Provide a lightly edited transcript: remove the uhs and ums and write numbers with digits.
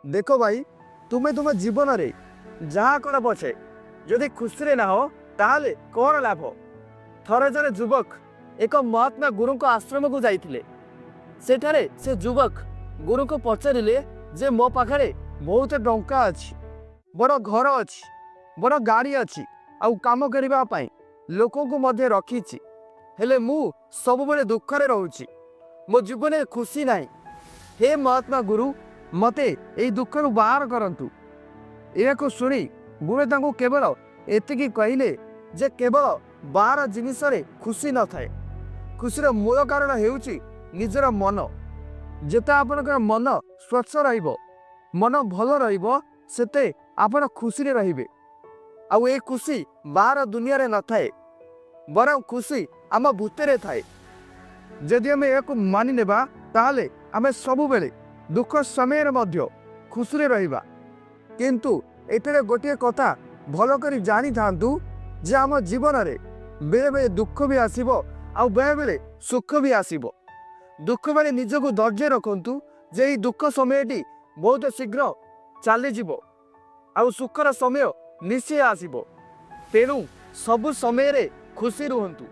देख भाई तुम्हें तुम जीवन रे जहाँ कर पछे जदि खुशी ना हो ताहले कौन लाभ। थरे जने युवक एक महात्मा गुरु आश्रम को जाइथिले। सेठारे से युवक गुरु को पचारिले जे मो पाखरे बहुत टंका अछि, बड़ घर अछि, बड़ गाड़ी अछि, आउ काम करबा पई लोकों को मध्य रखीछि, हेले मु सब बेले दुख रे रहूछि, मो जीवन में खुशी नाही। हे महात्मा गुरु मते एई दुख रु बाहर करंतु। यह शुणी गुरु तांको केवल एतिकी कहले जे केवल बाहर जिनिस रे खुशी न थाए। खुशीर मूल कारण हेउछि निजर मन। जेते आपनकर मन स्वच्छ रहिबो, मन भल रहिबो, सेते आपण खुशी रे रहिबे। आउ ए खुशी बाहर दुनिया रे न थाए, बरं खुशी आम भूतरे थाए। जदि आम यह मानि नेबा ताहले आमे सबु बेले दुख समय मध्य खुशी रे रहिबा। किंतु एथिरे गोटे कथा भल करी जानी थांतु जे आम जीवन रे बेले बेले दुख भी आसीबो आउ बेले बेले सुख भी आसीबो। दुख बेले निजको धैर्य रखंतु जे ई दुख समयटी बहुत शीघ्र चली जीवो आउ सुखर समय निश्चय आसीबो। तेणु सबु समय रे खुशी रुहंतु।